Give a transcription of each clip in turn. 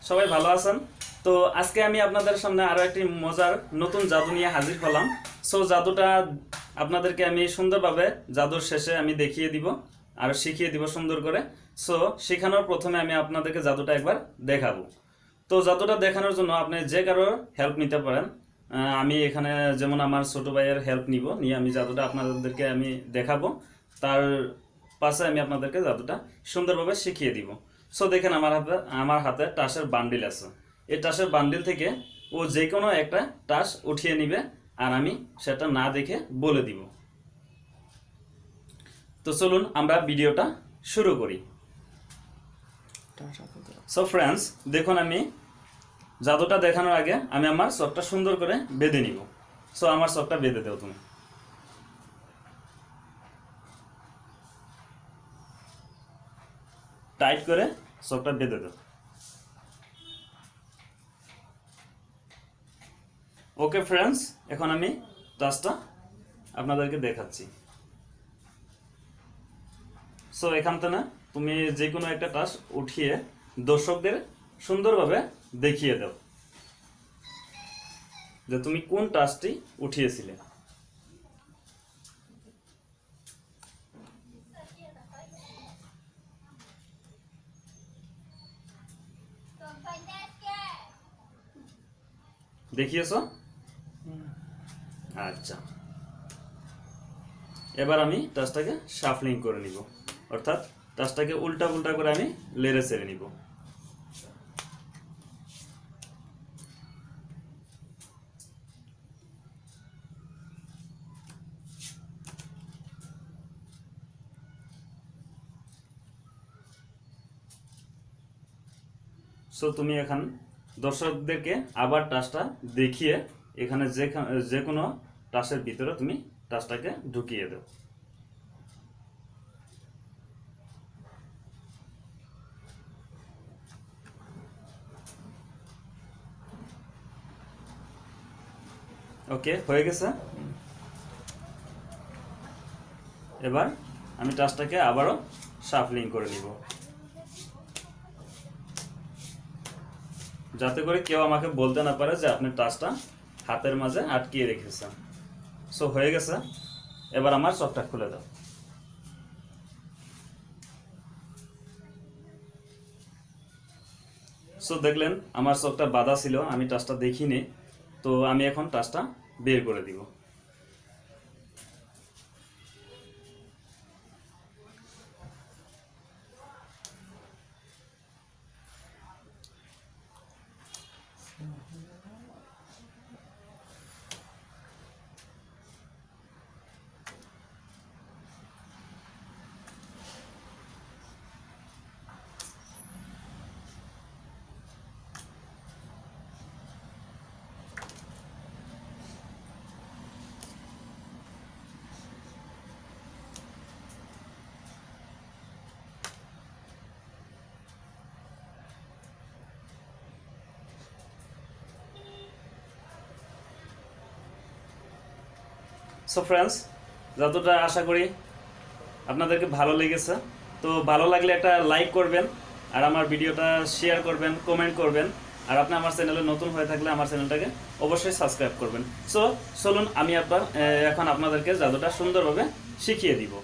সবাই ভালো আছেন। তো আজকে আমি আপনাদের সামনে আরো একটি মজার নতুন জাদু নিয়ে হাজির হলাম। সো জাদুটা আপনাদেরকে আমি সুন্দরভাবে জাদুর শেষে আমি দেখিয়ে দিব আর শিখিয়ে দিব সুন্দর করে। সো শেখানোর প্রথমে আমি আপনাদেরকে জাদুটা একবার দেখাবো। তো জাদুটা দেখানোর জন্য আপনি যে কারো হেল্প নিতে পারেন। আমি এখানে যেমন আমার ছোট ভাইয়ের হেল্প নিয়ে আমি জাদুটা আপনাদেরকে আমি দেখাবো। তার পাশে আমি আপনাদেরকে জাদুটা সুন্দরভাবে শিখিয়ে দিব। সো দেখেন আমার হাতে টাসের বান্ডিল আছে। এই টাসের বান্ডিল থেকে ও যে কোনো একটা টাস উঠিয়ে নিবে আর আমি সেটা না দেখে বলে দিব। তো চলুন আমরা ভিডিওটা শুরু করি। সো ফ্রেন্ডস, দেখুন আমি জাদুটা দেখানোর আগে আমি আমার চোখটা সুন্দর করে বেঁধে নিব। সো আমার চোখটা বেঁধে দাও তুমি। টাইট করে চোখটা বেঁধে দাও। ওকে ফ্রেন্ডস, এখন আমি টাচটা আপনাদেরকে দেখাচ্ছি। সো এখান থেকে তুমি যে কোনো একটা টাচ উঠিয়ে দর্শকদের সুন্দরভাবে দেখিয়ে দাও যে তুমি কোন টাচটি উঠিয়েছিলে। দেখিয়েছো? আচ্ছা, এবার আমি টাচটাকে শাফলিং করে নিব, অর্থাৎ টাচটাকে উল্টা উল্টা করে আমি লেড়ে ছেড়ে নিব। সো তুমি এখন দর্শকদেরকে আবার টাচটা দেখিয়ে এখানে যে কোনো টাচের ভিতরে তুমি টাচটাকে ঢুকিয়ে দাও। ওকে, হয়ে গেছে। এবার আমি টাচটাকে আবারও শাফলিং করে নিব, যাতে করে কেউ আমাকে বলতে না পারে যে আপনি টাচটা হাতের মাঝে আটকিয়ে রেখেছেন। সো হয়ে গেছে। এবার আমার চোখটা খুলে দাও। সো দেখলেন আমার চোখটা বাঁধা ছিল, আমি টাচটা দেখিনি। তো আমি এখন টাচটা বের করে দিব। সো ফ্রেন্ডস, যতটা আশা করি আপনাদেরকে ভালো লেগেছে। তো ভালো লাগলে একটা লাইক করবেন আর আমার ভিডিওটা শেয়ার করবেন, কমেন্ট করবেন। আর আপনি আমার চ্যানেলে নতুন হয়ে থাকলে আমার চ্যানেলটাকে অবশ্যই সাবস্ক্রাইব করবেন। সো চলুন আমি এখন আপনাদেরকে জাদুটা সুন্দরভাবে শিখিয়ে দিব।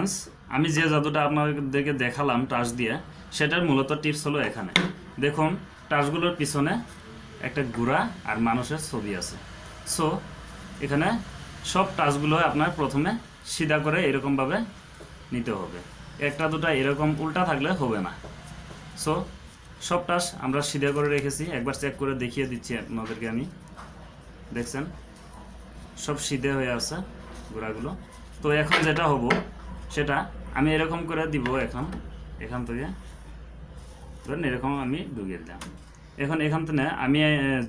ফ্রেন্ডস, আমি যে জাদুটা আপনাদেরকে দেখালাম টাচ দিয়ে, সেটার মূলত টিপস হলো এখানে দেখুন, টাচগুলোর পিছনে একটা ঘোড়া আর মানুষের ছবি আছে। সো এখানে সব টাচগুলো আপনার প্রথমে সিধা করে এরকমভাবে নিতে হবে, একটা দুটা এরকম উল্টা থাকলে হবে না। সো সব টাচ আমরা সিধা করে রেখেছি, একবার চেক করে দেখিয়ে দিচ্ছি আপনাদেরকে আমি। দেখছেন সব সিধে হয়ে আছে ঘোড়াগুলো। তো এখন যেটা হবো সেটা আমি এরকম করে দিব, এখান থেকে ধরেন এরকম আমি ঢুকিয়ে দিলাম। এখন এখান থেকে আমি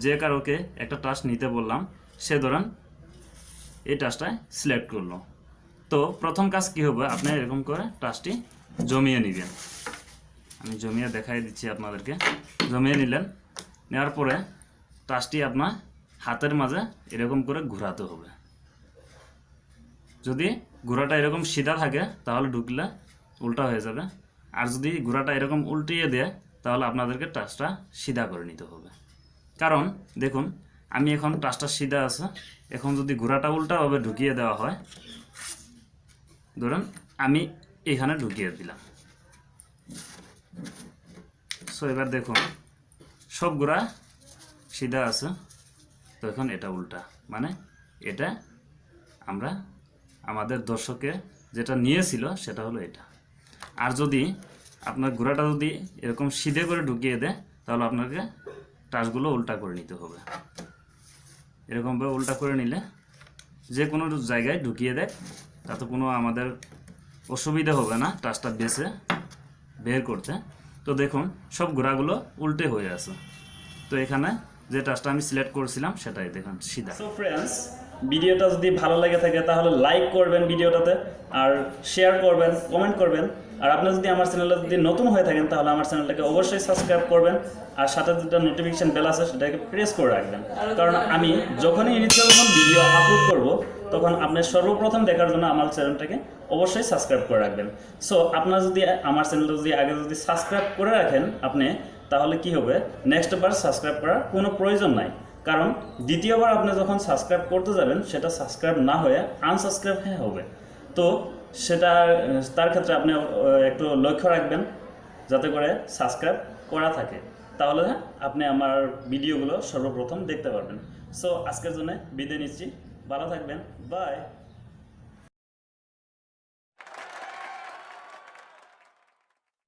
যে কারোকে একটা টাচ নিতে বললাম, সে ধরেন এই টাচটা সিলেক্ট করলো। তো প্রথম কাজ কি হবে, আপনি এরকম করে টাচটি জমিয়ে নেবেন। আমি জমিয়ে দেখাই দিচ্ছি আপনাদেরকে। জমিয়ে নিলেন, নেওয়ার পরে টাচটি আপনার হাতের মাঝে এরকম করে ঘোরাতে হবে। যদি ঘোড়াটা এরকম সিধা থাকে তাহলে ঢুকলে উল্টা হয়ে যাবে, আর যদি ঘোড়াটা এরকম উল্টিয়ে দেয় তাহলে আপনাদেরকে টাচটা সিধা করে নিতে হবে। কারণ দেখুন আমি এখন টাচটা সিধা আছে, এখন যদি ঘোড়াটা উল্টাভাবে ঢুকিয়ে দেওয়া হয়, ধরুন আমি এখানে ঢুকিয়ে দিলাম। সো এবার দেখুন সব ঘোড়া সিধা আছে, তো এখন এটা উল্টা, মানে এটা আমরা আমাদের দর্শকে যেটা নিয়েছিল সেটা হলো এটা। আর যদি আপনার ঘোড়াটা যদি এরকম সিধে করে ঢুকিয়ে দেয় তাহলে আপনাকে টাচগুলো উল্টা করে নিতে হবে। এরকমভাবে উল্টা করে নিলে যে কোনো জায়গায় ঢুকিয়ে দেয় তাতে কোনো আমাদের অসুবিধা হবে না টাচটা বের করতে। তো দেখুন সব ঘোড়াগুলো উল্টে হয়ে আছে। তো এখানে যে টাচটা আমি সিলেক্ট করেছিলাম সেটাই দেখুন সিধা। সো ফ্রেন্ডস, ভিডিওটা যদি ভালো লাগে থাকে তাহলে লাইক করবেন ভিডিওটাতে, আর শেয়ার করবেন, কমেন্ট করবেন। আর আপনি যদি আমার চ্যানেলে যদি নতুন হয়ে থাকেন তাহলে আমার চ্যানেলটাকে অবশ্যই সাবস্ক্রাইব করবেন, আর সাথে যেটা নোটিফিকেশন বেল আছে সেটাকে প্রেস করে রাখবেন। কারণ আমি যখনই যখন ভিডিও আপলোড করব তখন আপনি সর্বপ্রথম দেখার জন্য আমার চ্যানেলটাকে অবশ্যই সাবস্ক্রাইব করে রাখবেন। সো আপনার যদি আমার চ্যানেলটা যদি আগে যদি সাবস্ক্রাইব করে রাখেন আপনি, তাহলে কি হবে, নেক্সট বার সাবস্ক্রাইব করার কোনো প্রয়োজন নাই। কারণ দ্বিতীয়বার আপনি যখন সাবস্ক্রাইব করতে যাবেন সেটা সাবস্ক্রাইব না হয়ে আনসাবস্ক্রাইব হবে। তো সেটা তার ক্ষেত্রে আপনি একটু লক্ষ্য রাখবেন যাতে করে সাবস্ক্রাইব করা থাকে, তাহলে আপনি আমার ভিডিওগুলো সর্বপ্রথম দেখতে পারবেন। সো আজকের জন্য বিদায় নিচ্ছি, ভালো থাকবেন, বাই।